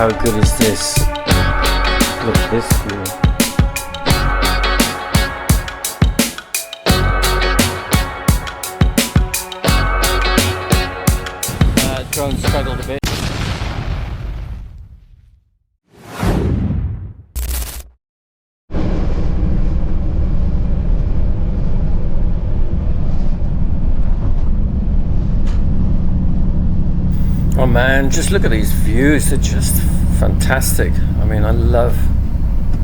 How good is this? Look at this view. Drone struggled a bit. Oh man, just look at these views, they're just fantastic. I mean, I love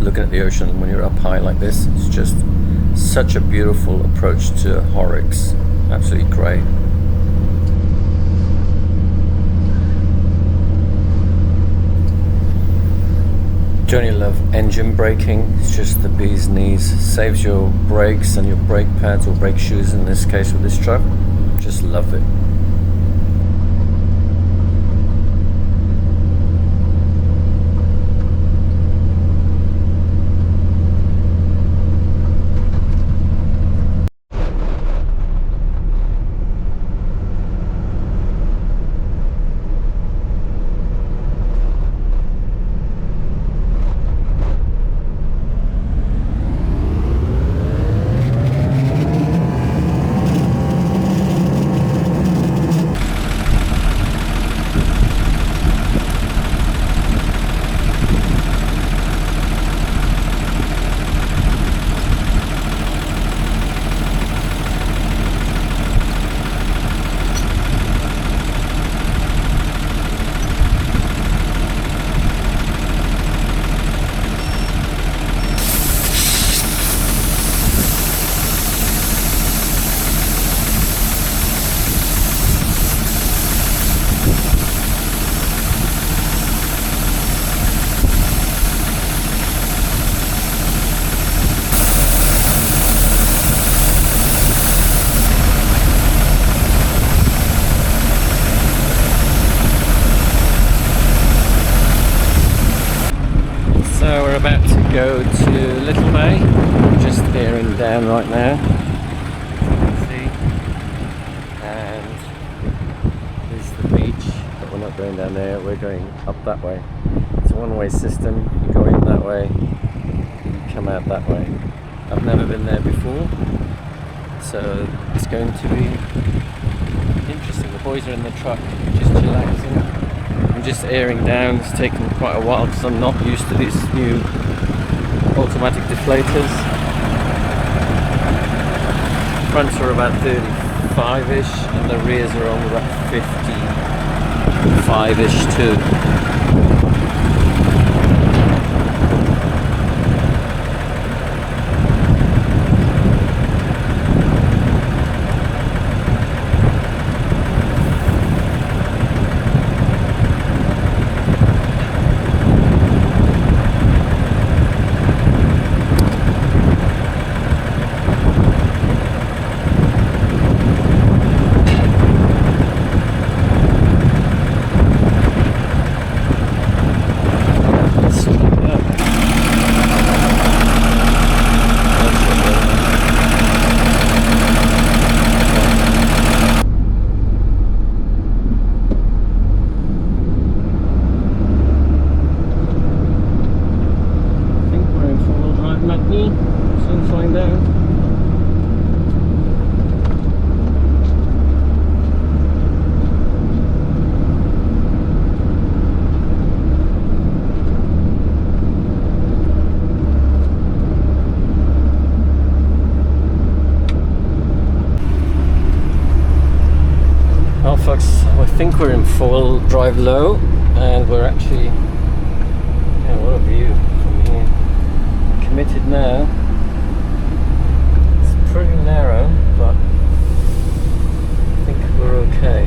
looking at the ocean when you're up high like this. It's just such a beautiful approach to Horrocks. Absolutely great. Don't you love engine braking? It's just the bee's knees. Saves your brakes and your brake pads or brake shoes in this case with this truck. Just love it. Go to Little Bay. I'm just bearing down right now. See? And this is the beach, but we're not going down there, we're going up that way. It's a one-way system. You go in that way, you come out that way. I've never been there before, so it's going to be interesting. The boys are in the truck, just chillaxing. I'm just airing down. It's taken quite a while because I'm not used to these new automatic deflators. Fronts are about 35-ish and the rears are on about 55-ish too. I think we're in full drive low and we're actually, yeah, what a view from here. Committed now. It's pretty narrow, but I think we're okay.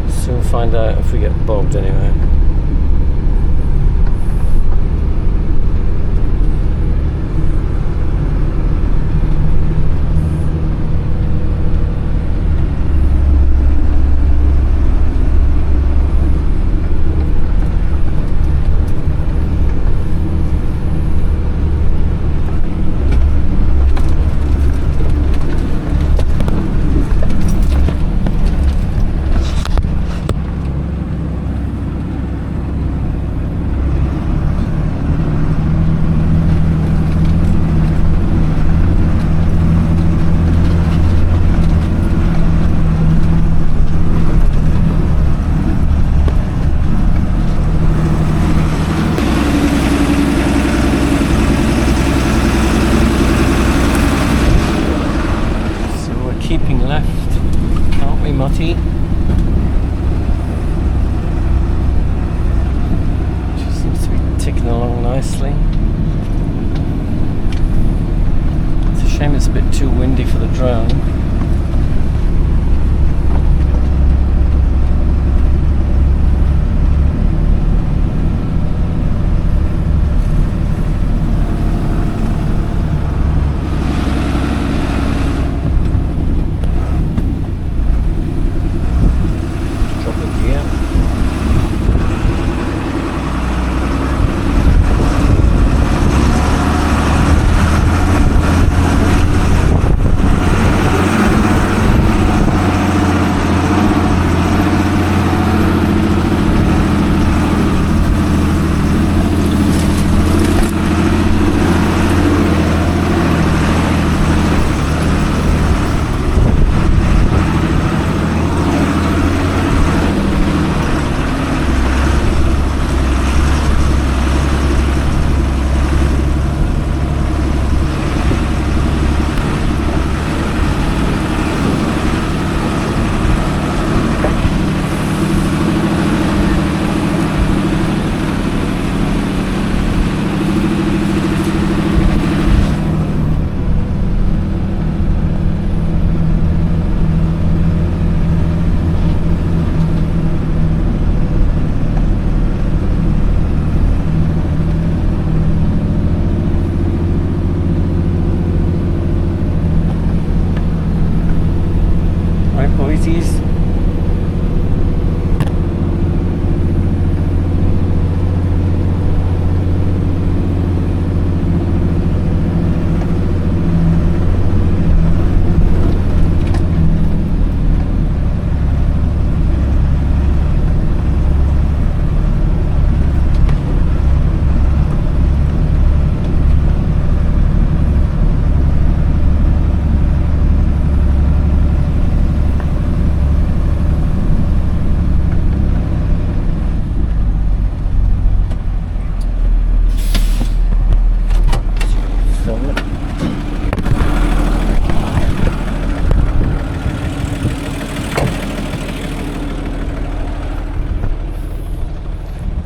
Soon find out if we get bogged anyway. keeping left, aren't we, Monty? She seems to be ticking along nicely. It's a shame it's a bit too windy for the drone.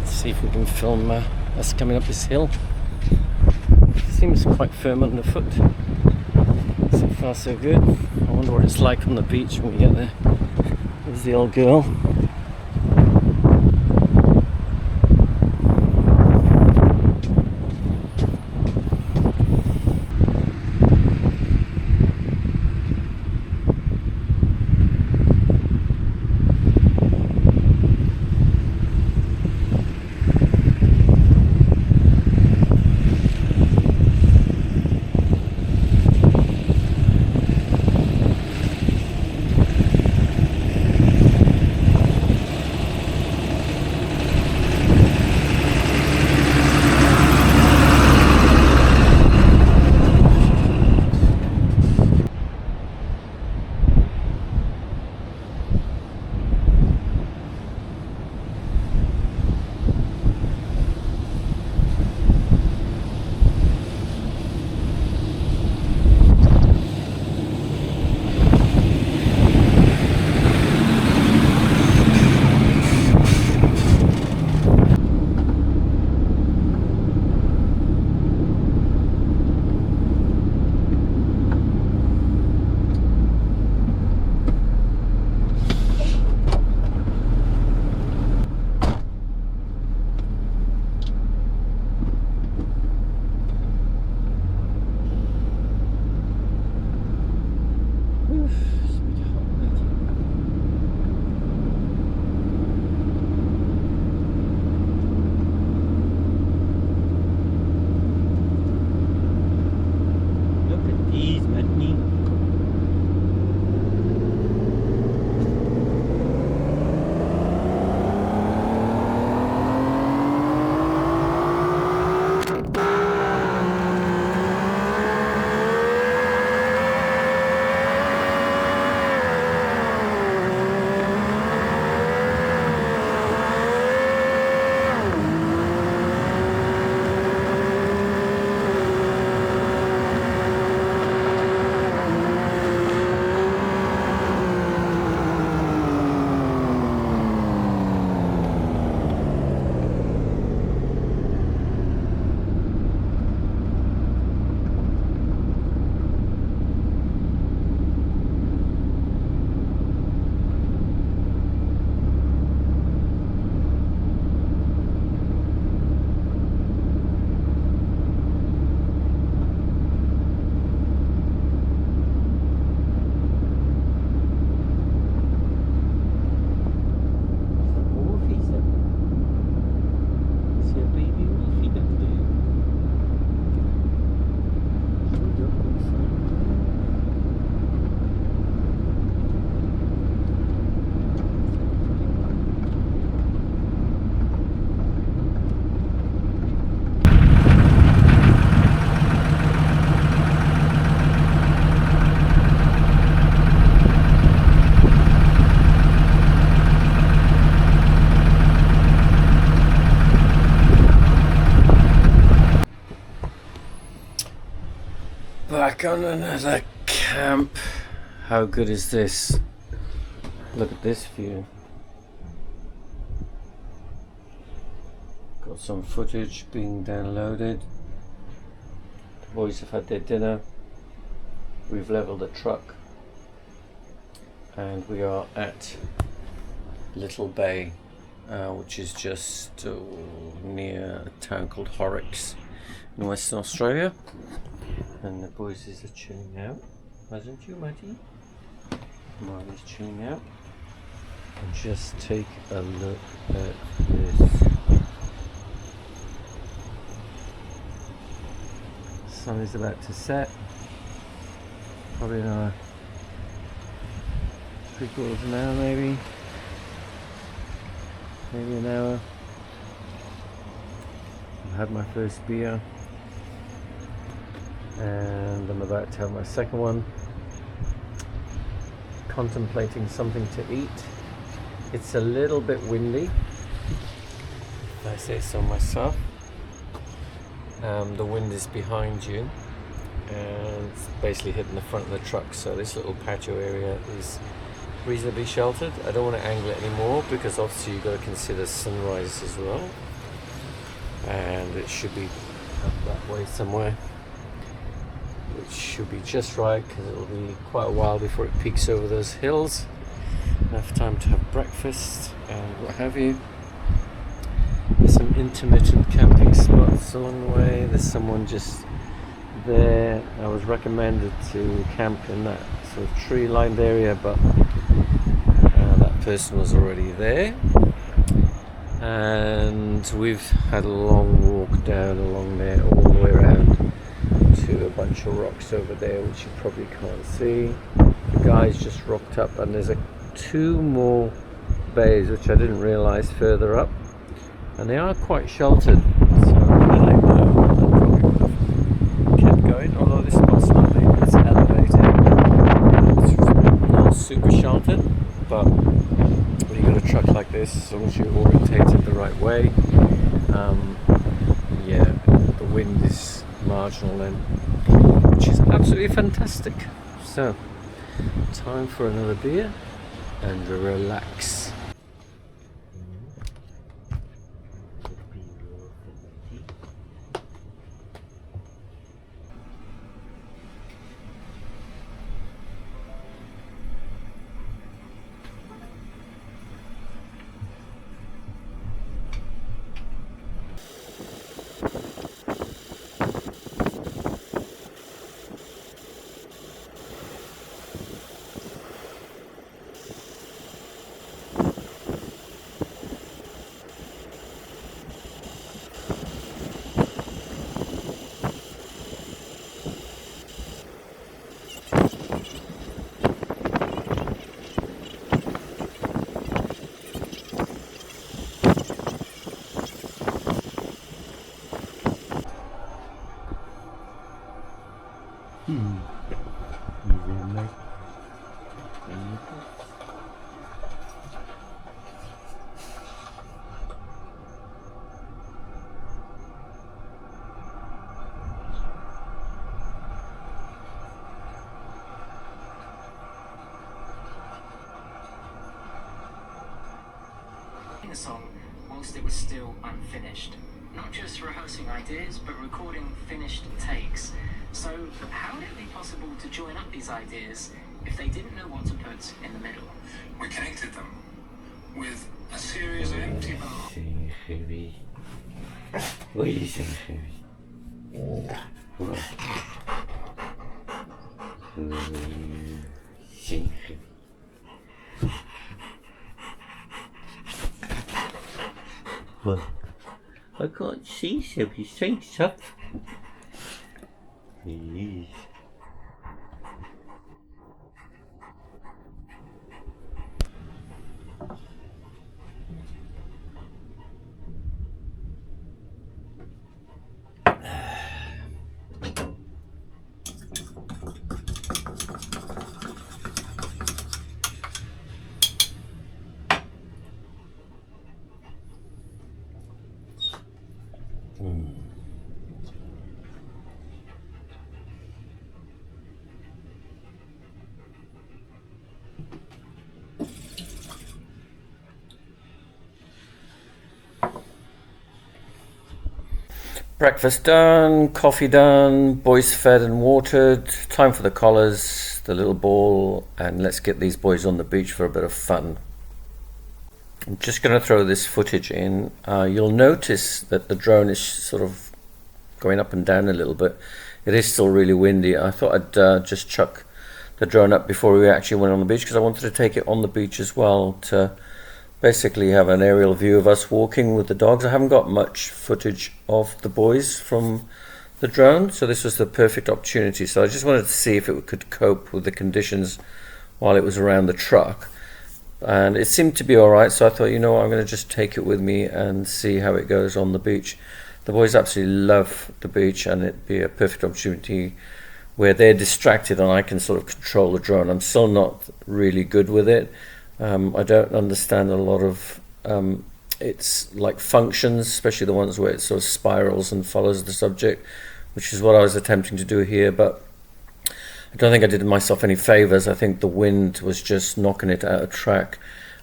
See if we can film us coming up this hill. Seems quite firm underfoot. So far so good. I wonder what it's like on the beach when we get there. There's the old girl. back on another camp. How good is this? Look at this view. Got some footage being downloaded. The boys have had their dinner. We've leveled the truck and we are at Little Bay, which is just near a town called Horrocks in Western Australia. And the boys are chilling out, hasn't you, Matty? Marly's chilling out. And just take a look at this. Sun is about to set. Probably another 3/4 of an hour, maybe an hour. I've had my first beer and I'm about to have my second one. Contemplating something to eat. It's a little bit windy, if I say so myself. The wind is behind you and it's basically hitting the front of the truck, so this little patio area is reasonably sheltered. I don't want to angle it anymore because obviously you've got to consider sunrise as well, and it should be up that way somewhere, which should be just right because it'll be quite a while before it peaks over those hills. Enough time to have breakfast and what have you. There's some intermittent camping spots along the way. There's someone just there. I was recommended to camp in that sort of tree lined area, but that person was already there. And we've had a long walk down along there all the way around to a bunch of rocks over there, which you probably can't see. The guys just rocked up and there's two more bays which I didn't realise further up, and they are quite sheltered, so I probably kept going, although this spot's lovely. It's elevated, it's not super sheltered, but when you got a truck like this, as long as you orientate it the right way, yeah, the wind is marginal then, which is absolutely fantastic. So time for another beer and relax. The song whilst it was still unfinished. Not just rehearsing ideas, but recording finished takes. So how would it be possible to join up these ideas if they didn't know what to put in the middle? We connected them with a series of empty bars. Well, I can't see, so he's saying stuff. Please. Breakfast done, coffee done, boys fed and watered. Time for the collars, the little ball, and let's get these boys on the beach for a bit of fun. I'm just going to throw this footage in. You'll notice that the drone is sort of going up and down a little bit. It is still really windy. I thought I'd just chuck the drone up before we actually went on the beach, because I wanted to take it on the beach as well to basically have an aerial view of us walking with the dogs. I haven't got much footage of the boys from the drone, so this was the perfect opportunity. So I just wanted to see if it could cope with the conditions while it was around the truck, and it seemed to be alright. So I thought, you know what, I'm going to just take it with me and see how it goes on the beach. The boys absolutely love the beach, and it'd be a perfect opportunity where they're distracted and I can sort of control the drone. I'm still not really good with it. I don't understand a lot of its like functions, especially the ones where it sort of spirals and follows the subject, which is what I was attempting to do here, but I don't think I did myself any favors. I think the wind was just knocking it out of track.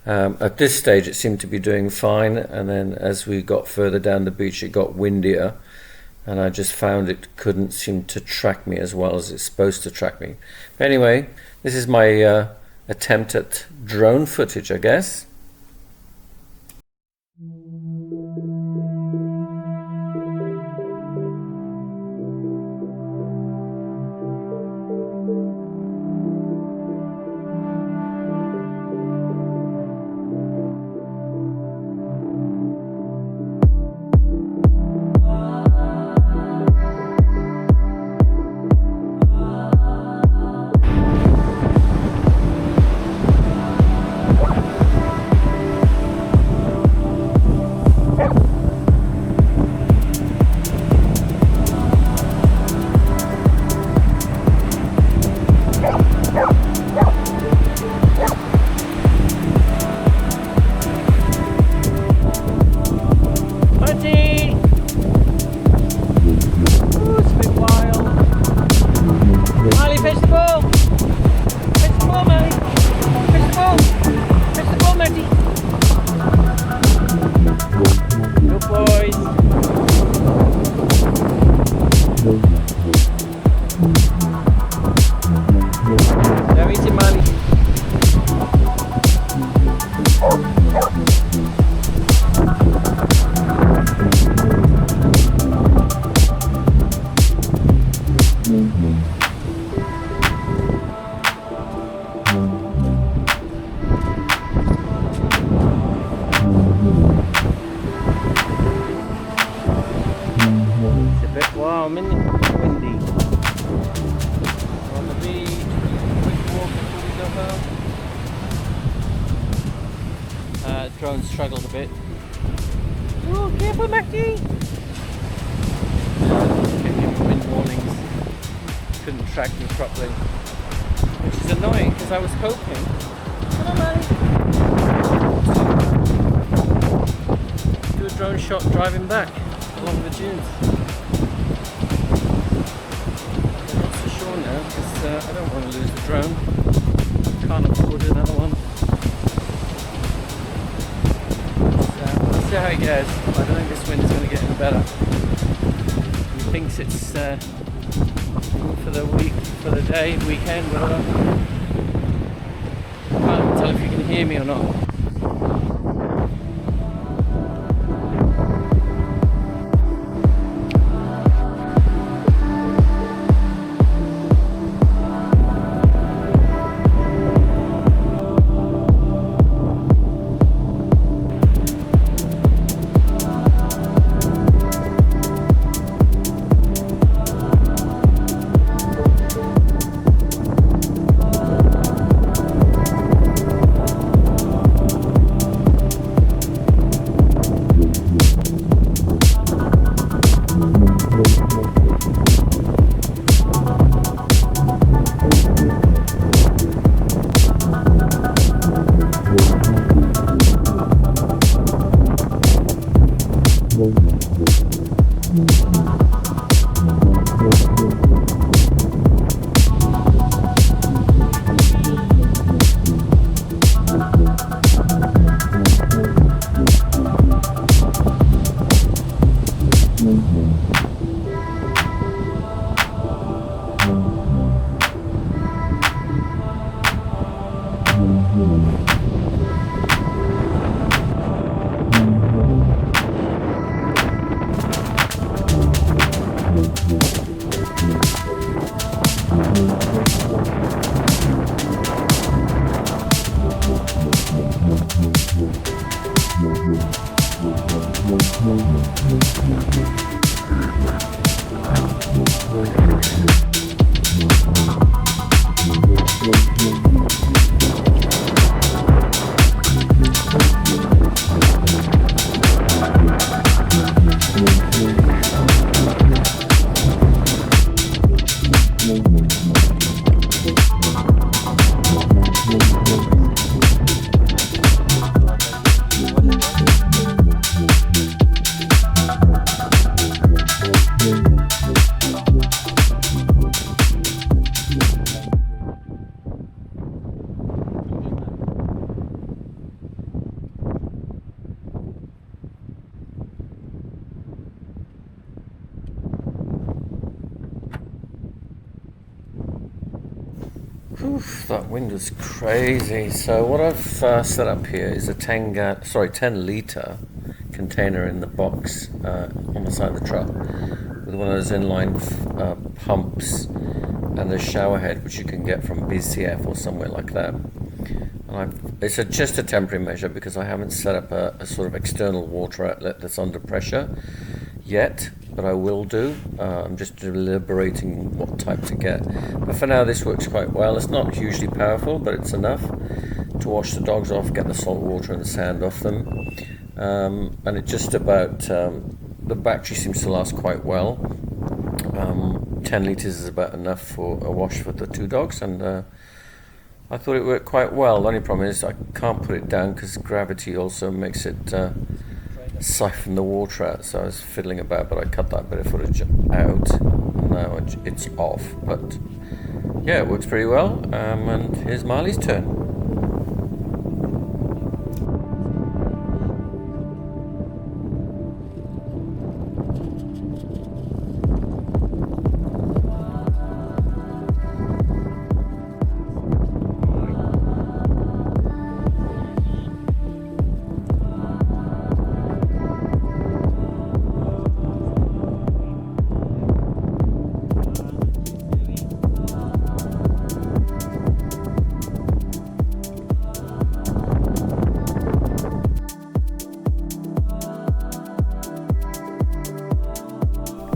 At this stage it seemed to be doing fine, and then as we got further down the beach it got windier, and I just found it couldn't seem to track me as well as it's supposed to track me. But anyway, this is my attempt at drone footage, I guess. Drone struggled a bit. Oh, careful, Mackie! Getting wind warnings. Couldn't track me properly, which is annoying because I was hoping. Come on, Marley. Do a drone shot driving back along the dunes. I'm not so sure now because I don't want to lose the drone. Can't afford another one. See how it goes. I don't think this wind is going to get any better. He thinks it's for the week, for the day, weekend, whatever. Can't tell if you can hear me or not. Oof, that wind was crazy. So what I've set up here is a 10 litre container in the box on the side of the truck with one of those inline pumps and a shower head which you can get from BCF or somewhere like that. And it's just a temporary measure because I haven't set up a sort of external water outlet that's under pressure yet, but I will do. I'm just deliberating what type to get. But for now this works quite well. It's not hugely powerful, but it's enough to wash the dogs off, get the salt water and the sand off them. And it just about, the battery seems to last quite well. 10 litres is about enough for a wash for the 2 dogs, and I thought it worked quite well. The only problem is I can't put it down because gravity also makes it siphon the water out, so I was fiddling about, but I cut that bit of footage out and now it's off. But yeah, it works pretty well, and here's Marley's turn.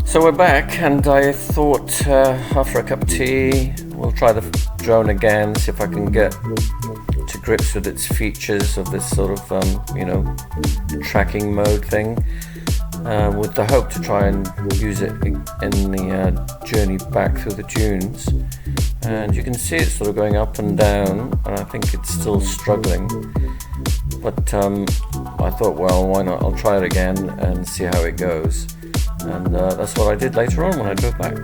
So we're back, and I thought after a cup of tea we'll try the drone again, see if I can get to grips with its features of this sort of tracking mode thing, with the hope to try and use it in the journey back through the dunes. And you can see it's sort of going up and down, and I think it's still struggling, but I thought, well, why not, I'll try it again and see how it goes. And that's what I did later on when I drove back.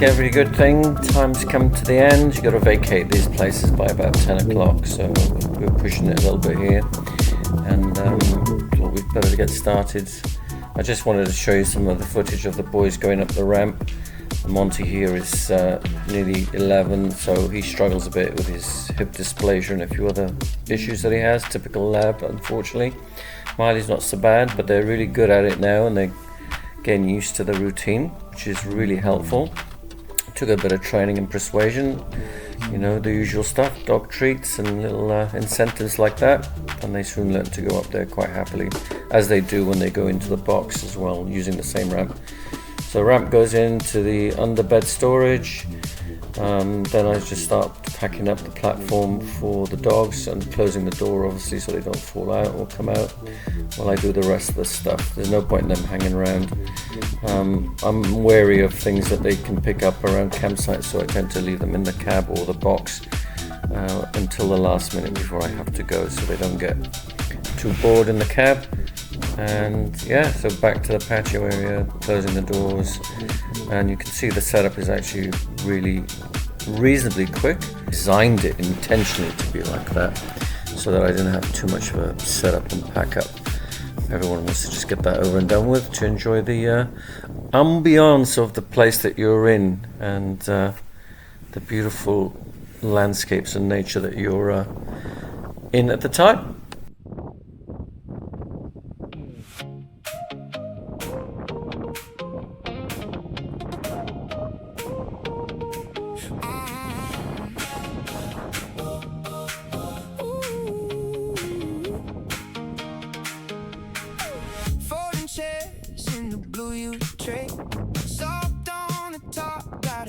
Every good thing, time's come to the end. You've got to vacate these places by about 10 o'clock, so we're pushing it a little bit here, and thought we'd better get started. I just wanted to show you some of the footage of the boys going up the ramp. Monty here is nearly 11, so he struggles a bit with his hip dysplasia and a few other issues that he has, typical lab, unfortunately. Marley's not so bad, but they're really good at it now, and they're getting used to the routine, which is really helpful. Took a bit of training and persuasion, the usual stuff, dog treats and little incentives like that, and they soon learn to go up there quite happily, as they do when they go into the box as well, using the same ramp. So the ramp goes into the underbed storage, Then I just start packing up the platform for the dogs and closing the door, obviously, so they don't fall out or come out while I do the rest of the stuff. There's no point in them hanging around. I'm wary of things that they can pick up around campsites, so I tend to leave them in the cab or the box until the last minute before I have to go, so they don't get too bored in the cab. And yeah, so back to the patio area, closing the doors, and you can see the setup is actually really reasonably quick. Designed it intentionally to be like that so that I didn't have too much of a setup and pack up. Everyone wants to just get that over and done with to enjoy the ambiance of the place that you're in and the beautiful landscapes and nature that you're in at the time.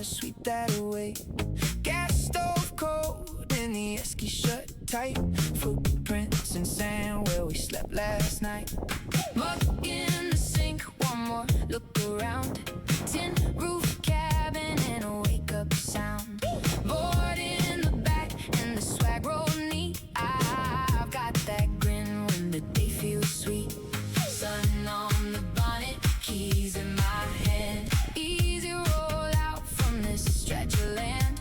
Sweep that away. Gas stove cold and the esky shut tight. Footprints in sand where we slept last night. Mug in the sink, one more look around. Tin roof cabin and a wake up sound. Board in the back and the swag roll neat. I've got that grin when the day feels sweet. Sun on the bonnet, keys in my hand. Easy roll stretch of land.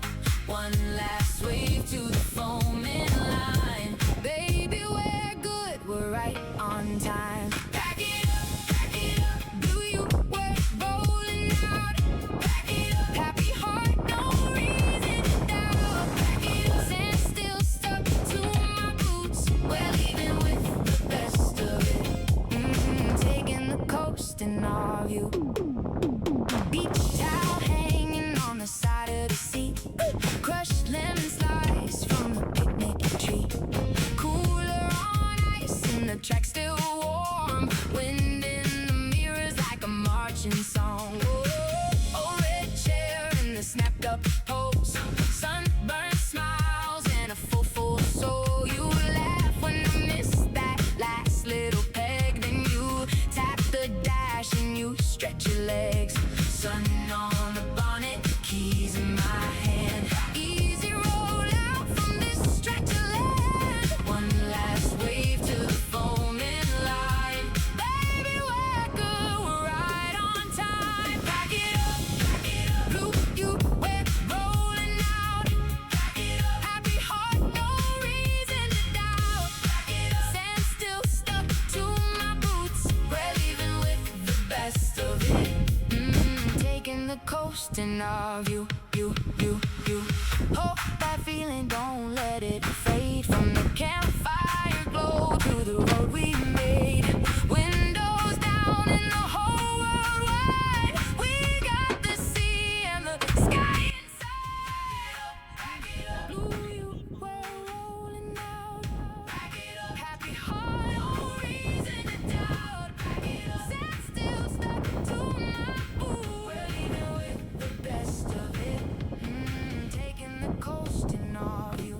One last wave to the foaming line. Baby, we're good, we're right on time. Back it up, blue you, we're rolling out. Back it up, happy heart, no reason to doubt. Back it up, stand still, stuck to my boots. We're leaving with the best of it. Taking the coast in our view. Beach towel hanging on the side of the seat. Crushed lemon slice from the picnic tree. Cooler on ice and the track still warm. Wind in the mirrors like a marching song. Oh, red chair and the snapped up pose. Sunburned smiles and a full soul. You laugh when I miss that last little peg. Then you tap the dash and you stretch your legs. Sun on the bonnet, keys in my hand. Easy roll out from this stretch of land. One last wave to the foaming line. Baby, we're good, we're right on time. Back it up, blue you, we're rolling out. Back it up, happy heart, no reason to doubt. Back it up, stand still, stuck to my boots. We're leaving with the best of it. Taking the coast in our view, you. Hope that feeling, don't let it fade. From the campfire glow to the road we made. Windows down and the whole world wide. We got the sea and the sky inside. Back it up, blue you, we're rolling out. Back it up, happy heart, no reason to doubt. Back it up, stand still, stuck to my boot. We're leaving with the best of it. Taking the coast in our view.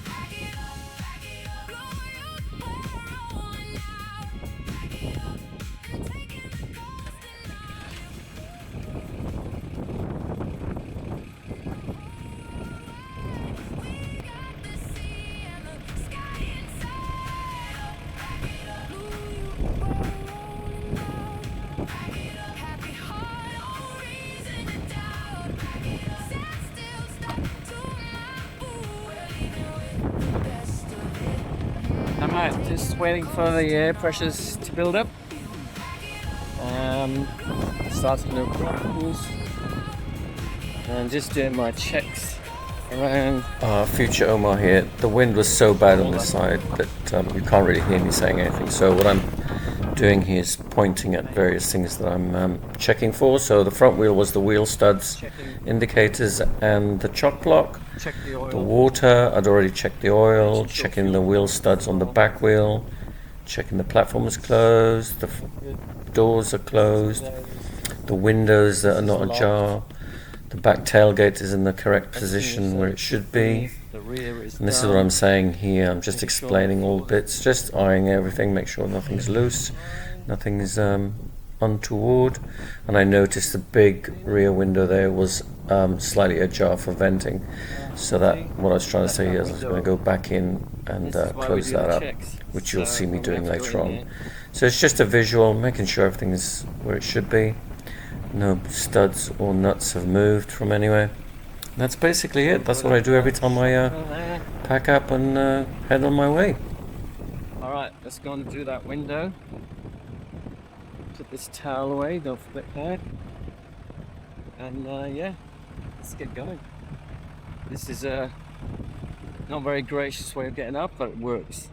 Back it up, blue you, we're rolling out. Back it up, and taking the coast in our view. We got the sea and the sky inside. Back it up, blue you, we're rolling out. Back it up, happy heart, no reason to doubt. Back it up, stand still, stuck to my boot. We're leaving with the best of it. I'm out, just waiting for the air pressures to build up. Starting to cruise. And just doing my checks around. Future Omar here. The wind was so bad on this side that you can't really hear me saying anything. So what I'm doing here is pointing at various things that I'm checking for. So the front wheel was the wheel studs, indicators, and the chock block. The water, I'd already checked the oil, checking the wheel studs on the back wheel, checking the platform is closed, the doors are closed, the windows that are not ajar, The back tailgate is in the correct position where it should be. The rear is And this is down. what I'm saying here. I'm just explaining all the bits, just eyeing everything, make sure nothing's loose, nothing's untoward. And I noticed the big rear window there was slightly ajar for venting. So that what I was trying to say here is I was going to go back in and This is why we close do that the up, checks. which you'll So see me we doing have to go later in on. here. So it's just a visual, making sure everything is where it should be. No studs or nuts have moved from anywhere. That's basically it. That's what I do every time I pack up and head on my way. Alright, let's go and do that window. Put this towel away, don't forget that. And yeah, let's get going. This is a not very gracious way of getting up, but it works.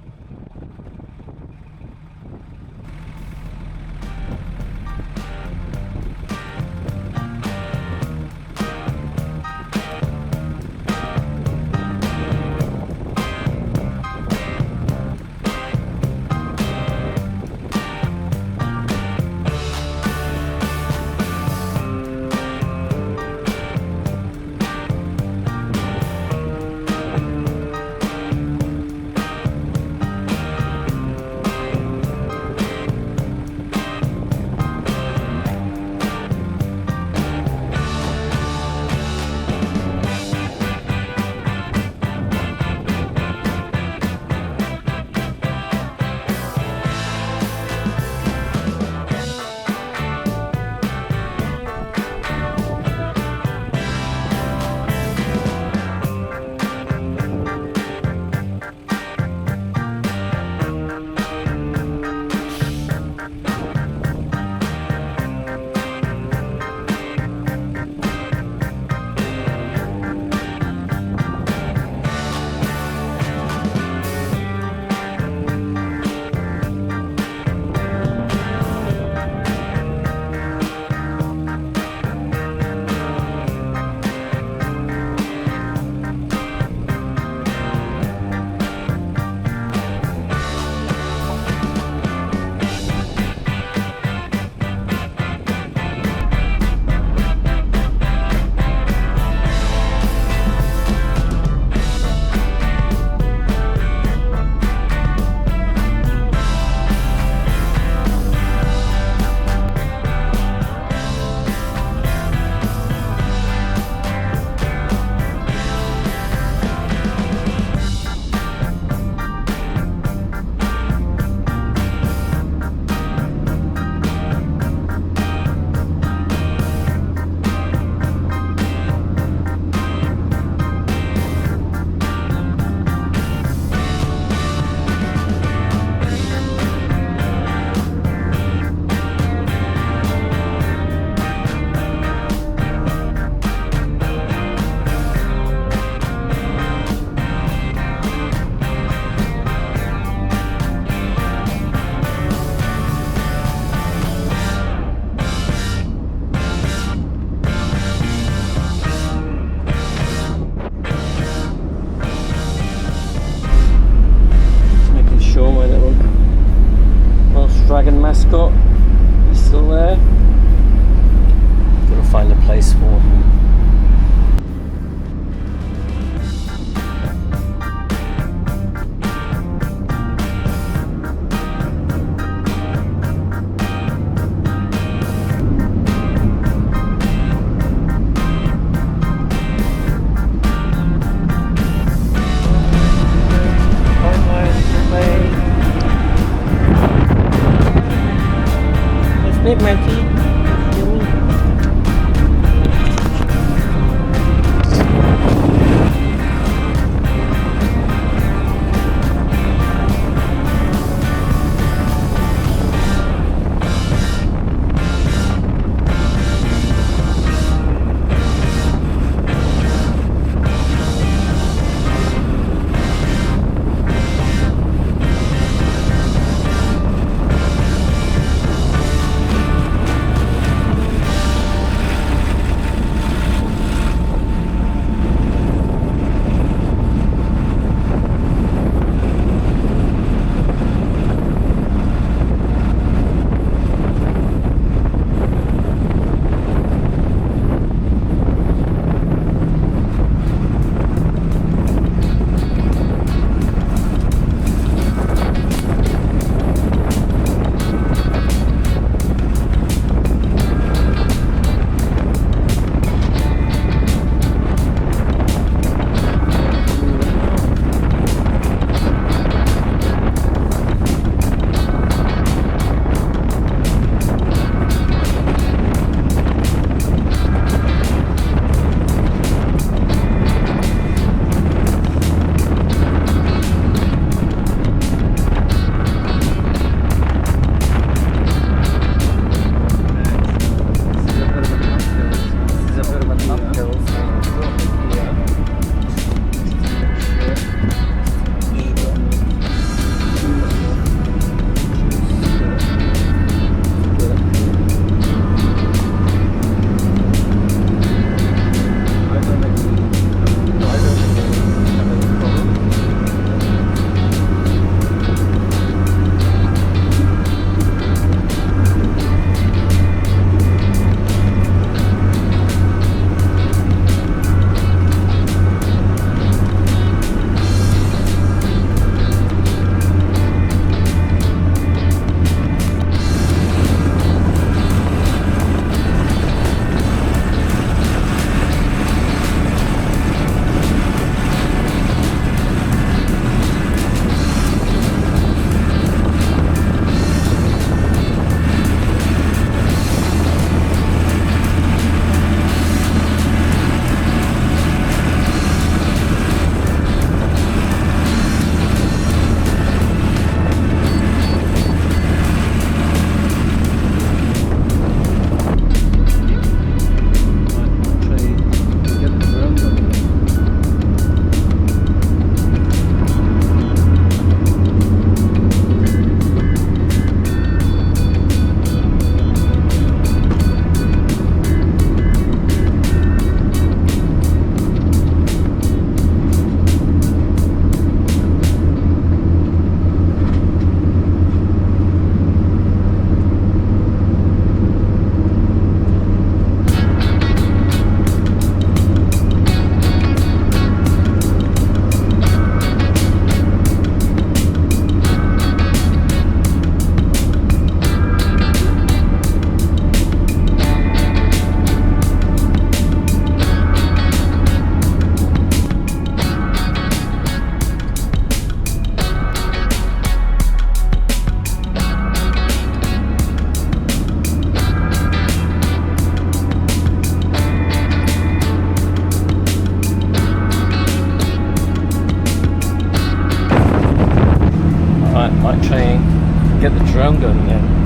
drone going again.